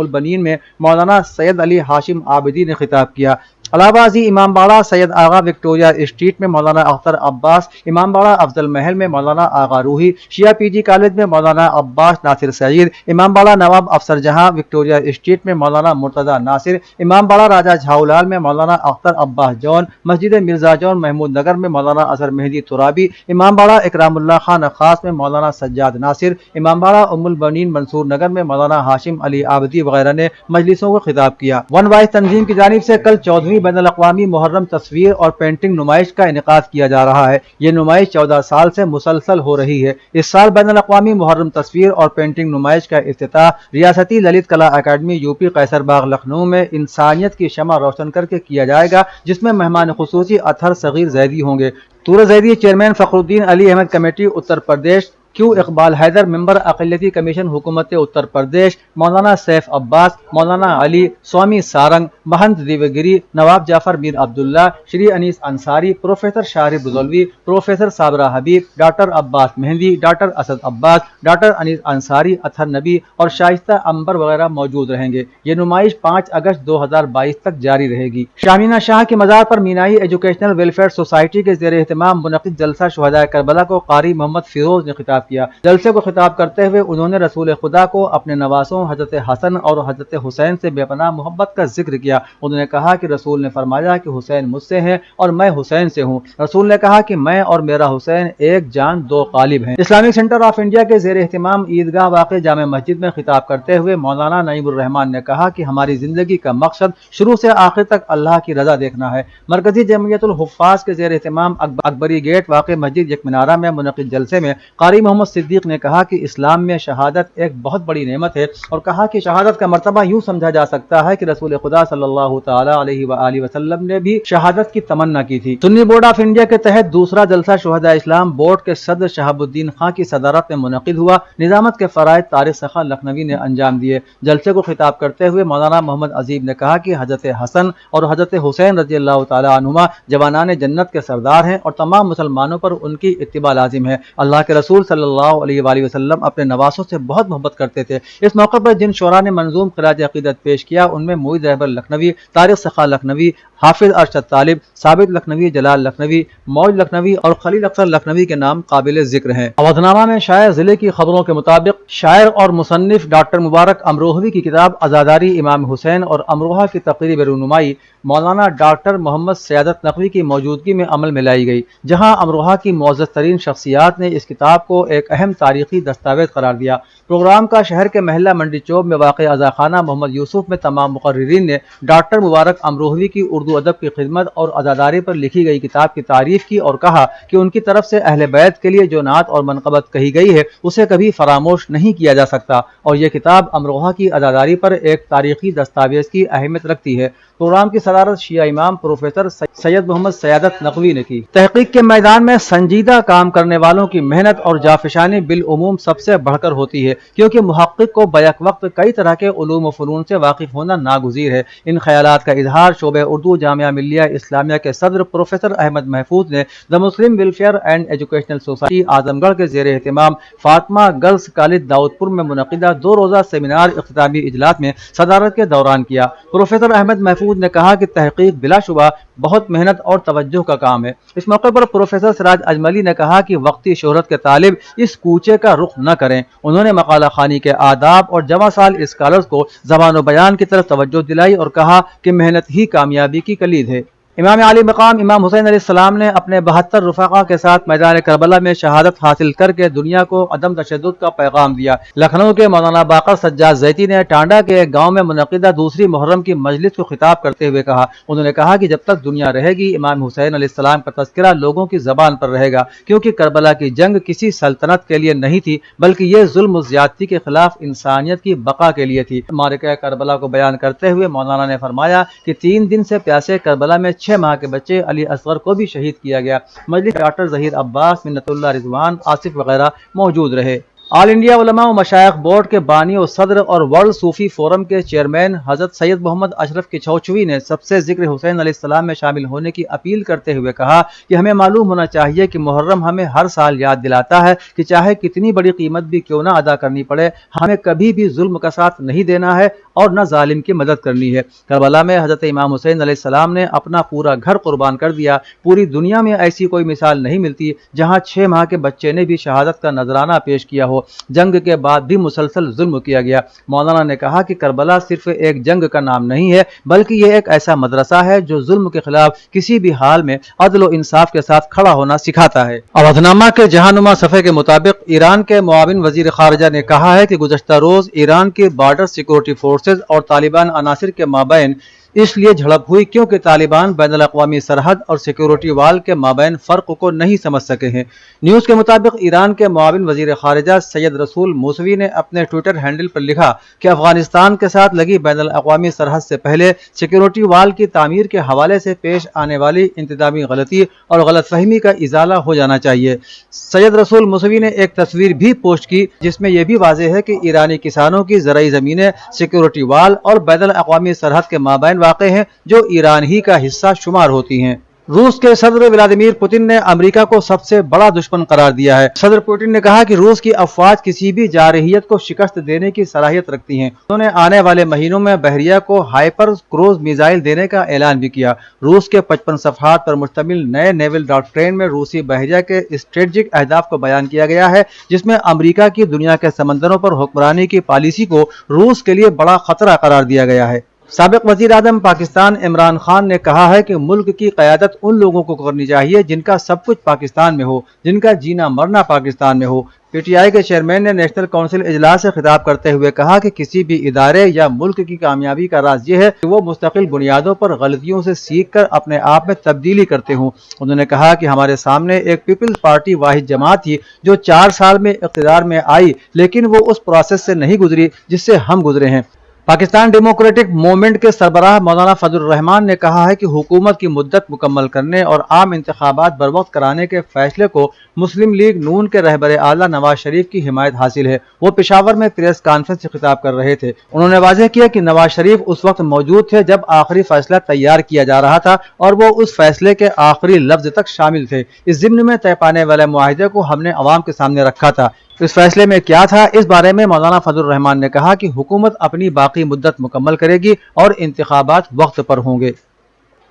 البنین میں مولانا سید علی ہاشم عابدی نے خطاب کیا۔ علامہ ازی امام باڑہ سید آغا وکٹوریہ اسٹریٹ میں مولانا اختر عباس، امام باڑہ افضل محل میں مولانا آغا روحی، شیعہ پی جی کالج میں مولانا عباس ناصر سعید، امام باڑہ نواب افسر جہاں وکٹوریہ اسٹریٹ میں مولانا مرتضی ناصر، امام باڑہ راجہ جھاؤلال میں مولانا اختر عباس جون، مسجد مرزا جون محمود نگر میں مولانا اظہر مہدی ترابی، امام باڑہ اکرام اللہ خان خاص میں مولانا سجاد ناصر، امام باڑہ ام البنین منصور نگر میں مولانا ہاشم علی عابدی وغیرہ نے مجلسوں کو خطاب کیا۔ ون وائس تنظیم کی جانب سے کل 14ویں بین الاقوامی محرم تصویر اور پینٹنگ نمائش کا انعقاد کیا جا رہا ہے۔ یہ نمائش 14 سال سے مسلسل ہو رہی ہے۔ اس سال بین الاقوامی محرم تصویر اور پینٹنگ نمائش کا افتتاح ریاستی للت کلا اکیڈمی یوپی قیصر باغ لکھنؤ میں انسانیت کی شمع روشن کر کے کیا جائے گا، جس میں مہمان خصوصی اطہر صغیر زیدی ہوں گے۔ طور زیدی چیئرمین فخر الدین علی احمد کمیٹی اتر پردیش، کیو اقبال حیدر ممبر اقلیتی کمیشن حکومت اتر پردیش، مولانا سیف عباس، مولانا علی، سوامی سارنگ، مہنت دیوگری، نواب جعفر میر عبداللہ، شری انیس انصاری، پروفیسر شارف بزولوی، پروفیسر صابرہ حبیب، ڈاکٹر عباس مہندی، ڈاکٹر اسد عباس، ڈاکٹر انیس انصاری، اطہر نبی اور شائستہ امبر وغیرہ موجود رہیں گے۔ یہ نمائش 5 اگست 2022 تک جاری رہے گی۔ شامینہ شاہ کی مزار پر مینائی ایجوکیشنل ویلفیئر سوسائٹی کے زیر اہتمام منعقد جلسہ شہدائے کربلا کو قاری محمد فیروز نے خطاب کیا۔ جلسے کو خطاب کرتے ہوئے انہوں نے رسول خدا کو اپنے نواسوں حضرت حسن اور حضرت حسین سے بے پناہ محبت کا ذکر کیا۔ انہوں نے کہا کہ رسول نے فرمایا کہ حسین مجھ سے ہیں اور میں حسین سے ہوں۔ رسول نے کہا کہ میں اور میرا حسین ایک جان دو قالب ہیں۔ اسلامک سینٹر آف انڈیا کے زیر اہتمام عیدگاہ واقع جامع مسجد میں خطاب کرتے ہوئے مولانا نعیم الرحمان نے کہا کہ ہماری زندگی کا مقصد شروع سے آخر تک اللہ کی رضا دیکھنا ہے۔ مرکزی جمعیت الحفاظ کے زیر اہتمام اکبری گیٹ واقع مسجد یک مینارہ میں منعقد جلسے میں قاری محمد صدیق نے کہا کہ اسلام میں شہادت ایک بہت بڑی نعمت ہے، اور کہا کہ شہادت کا مرتبہ یوں سمجھا جا سکتا ہے کہ رسول خدا صلی اللہ تعالی علیہ وآلہ وسلم نے بھی شہادت کی تمنا کی تھی۔ سنی بورڈ آف انڈیا کے تحت دوسرا جلسہ شہداء اسلام بورڈ کے صدر شہاب الدین خان کی صدارت میں منعقد ہوا۔ نظامت کے فرائض طارق سخا لکھنوی نے انجام دیے۔ جلسے کو خطاب کرتے ہوئے مولانا محمد عزیب نے کہا کہ حضرت حسن اور حضرت حسین رضی اللہ تعالی عنہما جوانان جنت کے سردار ہیں اور تمام مسلمانوں پر ان کی اتباع لازم ہے۔ اللہ کے رسول صلی اللہ علیہ وآلہ وسلم اپنے نواسوں سے بہت محبت کرتے تھے۔ اس موقع پر جن شعراء نے منظوم خراج عقیدت پیش کیا ان میں معید رہبر لکھنوی، طارق سخا لکھنوی، حافظ ارشد طالب، ثابت لکھنوی، جلال لکھنوی، موج لکھنوی اور خلیل اختر لکھنوی کے نام قابل ذکر ہیں۔ اودھنامہ میں شائع ضلع کی خبروں کے مطابق شاعر اور مصنف ڈاکٹر مبارک امروہوی کی کتاب عزاداری امام حسین اور امروہہ کی تقریب رونمائی مولانا ڈاکٹر محمد سیادت نقوی کی موجودگی میں عمل میں لائی گئی، جہاں امروہہ کی معزز ترین شخصیات نے اس کتاب کو ایک اہم تاریخی دستاویز قرار دیا۔ پروگرام کا شہر کے محلہ منڈی چوک میں واقع عزاخانہ محمد یوسف میں تمام مقررین نے ڈاکٹر مبارک امروہوی کی اردو ادب کی خدمت اور عزاداری پر لکھی گئی کتاب کی تعریف کی اور کہا کہ ان کی طرف سے اہل بیت کے لیے جو نعت اور منقبت کہی گئی ہے اسے کبھی فراموش نہیں کیا جا سکتا، اور یہ کتاب امروہہ کی عزاداری پر ایک تاریخی دستاویز کی اہمیت رکھتی ہے۔ پروگرام کی صدارت شیعہ امام پروفیسر سید محمد سیادت نقوی نے کی۔ تحقیق کے میدان میں سنجیدہ کام کرنے والوں کی محنت اور جافشانی بالعموم سب سے بڑھ کر ہوتی ہے، کیونکہ محقق کو بیک وقت کئی طرح کے علوم و فنون سے واقف ہونا ناگزیر ہے۔ ان خیالات کا اظہار شعبہ اردو جامعہ ملیہ اسلامیہ کے صدر پروفیسر احمد محفوظ نے دی مسلم ویلفیئر اینڈ ایجوکیشنل سوسائٹی اعظم گڑھ کے زیر اہتمام فاطمہ گرلز کالج داؤد پور میں منعقدہ 2 روزہ سیمینار اختتامی اجلاس میں صدارت کے دوران کیا۔ پروفیسر احمد محفوظ نے کہا کہ تحقیق بلا شبہ بہت محنت اور توجہ کا کام ہے۔ اس موقع پر پروفیسر سراج اجملی نے کہا کہ وقتی شہرت کے طالب اس کوچے کا رخ نہ کریں۔ انہوں نے مقالہ خوانی کے آداب اور جوان سال اسکالرز کو زبان و بیان کی طرف توجہ دلائی اور کہا کہ محنت ہی کامیابی کی کلید ہے۔ امام علی مقام امام حسین علیہ السلام نے اپنے 72 رفقا کے ساتھ میدان کربلا میں شہادت حاصل کر کے دنیا کو عدم تشدد کا پیغام دیا۔ لکھنؤ کے مولانا باقر سجاد زیتی نے ٹانڈا کے ایک گاؤں میں منعقدہ دوسری محرم کی مجلس کو خطاب کرتے ہوئے کہا، انہوں نے کہا کہ جب تک دنیا رہے گی امام حسین علیہ السلام کا تذکرہ لوگوں کی زبان پر رہے گا، کیونکہ کربلا کی جنگ کسی سلطنت کے لیے نہیں تھی بلکہ یہ ظلم و زیادتی کے خلاف انسانیت کی بقا کے لیے تھی۔ معرکہ کربلا کو بیان کرتے ہوئے مولانا نے فرمایا کہ 3 دن سے پیاسے کربلا میں 6 ماہ کے بچے علی اصغر کو بھی شہید کیا گیا۔ مجلس ڈاکٹر ظہیر عباس، منت اللہ رضوان، آصف وغیرہ موجود رہے۔ آل انڈیا علماء و مشائخ بورڈ کے بانی و صدر اور ورلڈ صوفی فورم کے چیئرمین حضرت سید محمد اشرف کچھوچوی نے سب سے ذکر حسین علیہ السلام میں شامل ہونے کی اپیل کرتے ہوئے کہا کہ ہمیں معلوم ہونا چاہیے کہ محرم ہمیں ہر سال یاد دلاتا ہے کہ چاہے کتنی بڑی قیمت بھی کیوں نہ ادا کرنی پڑے، ہمیں کبھی بھی ظلم کا ساتھ نہیں دینا ہے اور نہ ظالم کی مدد کرنی ہے۔ کربلا میں حضرت امام حسین علیہ السلام نے اپنا پورا گھر قربان کر دیا۔ پوری دنیا میں ایسی کوئی مثال نہیں ملتی جہاں 6 ماہ کے بچے نے بھی شہادت کا نذرانہ پیش کیا ہو۔ جنگ کے بعد بھی مسلسل ظلم کیا گیا۔ مولانا نے کہا کہ کربلا صرف ایک جنگ کا نام نہیں ہے، بلکہ یہ ایک ایسا مدرسہ ہے جو ظلم کے خلاف کسی بھی حال میں عدل و انصاف کے ساتھ کھڑا ہونا سکھاتا ہے۔ اودھنامہ کے جہانما صفحے کے مطابق ایران کے معاون وزیر خارجہ نے کہا ہے کہ گزشتہ روز ایران کی بارڈر سیکورٹی فورسز اور طالبان عناصر کے مابین اس لیے جھڑپ ہوئی کیونکہ طالبان بین الاقوامی سرحد اور سیکورٹی وال کے مابین فرق کو نہیں سمجھ سکے ہیں۔ نیوز کے مطابق ایران کے معاون وزیر خارجہ سید رسول موسوی نے اپنے ٹویٹر ہینڈل پر لکھا کہ افغانستان کے ساتھ لگی بین الاقوامی سرحد سے پہلے سیکورٹی وال کی تعمیر کے حوالے سے پیش آنے والی انتظامی غلطی اور غلط فہمی کا ازالہ ہو جانا چاہیے۔ سید رسول موسوی نے ایک تصویر بھی پوسٹ کی جس میں یہ بھی واضح ہے کہ ایرانی کسانوں کی زرعی زمینیں سیکورٹی وال اور بین الاقوامی سرحد کے مابین واقع ہیں جو ایران ہی کا حصہ شمار ہوتی ہیں۔ روس کے صدر ولادیمیر پوتن نے امریکہ کو سب سے بڑا دشمن قرار دیا ہے۔ صدر پوتن نے کہا کہ روس کی افواج کسی بھی جارحیت کو شکست دینے کی صلاحیت رکھتی ہیں۔ انہوں نے آنے والے مہینوں میں بحریہ کو ہائپر کروز میزائل دینے کا اعلان بھی کیا۔ روس کے 55 صفحات پر مشتمل نئے نیول ڈاکٹرین میں روسی بحریہ کے اسٹریٹجک اہداف کو بیان کیا گیا ہے، جس میں امریکہ کی دنیا کے سمندروں پر حکمرانی کی پالیسی کو روس کے لیے بڑا خطرہ قرار دیا گیا ہے۔ سابق وزیر اعظم پاکستان عمران خان نے کہا ہے کہ ملک کی قیادت ان لوگوں کو کرنی چاہیے جن کا سب کچھ پاکستان میں ہو، جن کا جینا مرنا پاکستان میں ہو۔ پی ٹی آئی کے چیئرمین نے نیشنل کونسل اجلاس سے خطاب کرتے ہوئے کہا کہ کسی بھی ادارے یا ملک کی کامیابی کا راز یہ ہے کہ وہ مستقل بنیادوں پر غلطیوں سے سیکھ کر اپنے آپ میں تبدیلی کرتے ہوں۔ انہوں نے کہا کہ ہمارے سامنے ایک پیپلز پارٹی واحد جماعت تھی جو 4 سال میں اقتدار میں آئی، لیکن وہ اس پروسیس سے نہیں گزری جس سے ہم گزرے ہیں۔ پاکستان ڈیموکریٹک موومنٹ کے سربراہ مولانا فضل الرحمان نے کہا ہے کہ حکومت کی مدت مکمل کرنے اور عام انتخابات بروقت کرانے کے فیصلے کو مسلم لیگ نون کے رہبر اعلیٰ نواز شریف کی حمایت حاصل ہے۔ وہ پشاور میں پریس کانفرنس سے خطاب کر رہے تھے۔ انہوں نے واضح کیا کہ نواز شریف اس وقت موجود تھے جب آخری فیصلہ تیار کیا جا رہا تھا اور وہ اس فیصلے کے آخری لفظ تک شامل تھے۔ اس ضمن میں طے پانے والے معاہدے کو ہم نے عوام کے سامنے رکھا تھا۔ اس فیصلے میں کیا تھا، اس بارے میں مولانا فضل الرحمان نے کہا کہ حکومت اپنی باقی مدت مکمل کرے گی اور انتخابات وقت پر ہوں گے۔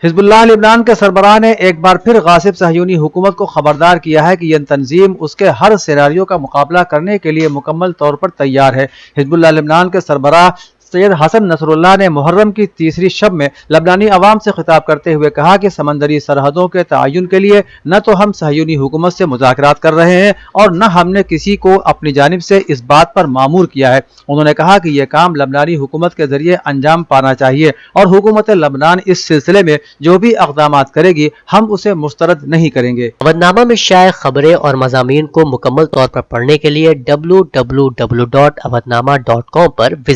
حزب اللہ لبنان کے سربراہ نے ایک بار پھر غاصب صہیونی حکومت کو خبردار کیا ہے کہ یہ تنظیم اس کے ہر سیناریو کا مقابلہ کرنے کے لیے مکمل طور پر تیار ہے۔ حزب اللہ لبنان کے سربراہ سید حسن نصر اللہ نے محرم کی تیسری شب میں لبنانی عوام سے خطاب کرتے ہوئے کہا کہ سمندری سرحدوں کے تعین کے لیے نہ تو ہم صہیونی حکومت سے مذاکرات کر رہے ہیں اور نہ ہم نے کسی کو اپنی جانب سے اس بات پر مامور کیا ہے۔ انہوں نے کہا کہ یہ کام لبنانی حکومت کے ذریعے انجام پانا چاہیے اور حکومت لبنان اس سلسلے میں جو بھی اقدامات کرے گی ہم اسے مسترد نہیں کریں گے۔ اودھنامہ میں شائع خبریں اور مضامین کو مکمل طور پر پڑھنے کے لیے www.awadhnama.com پر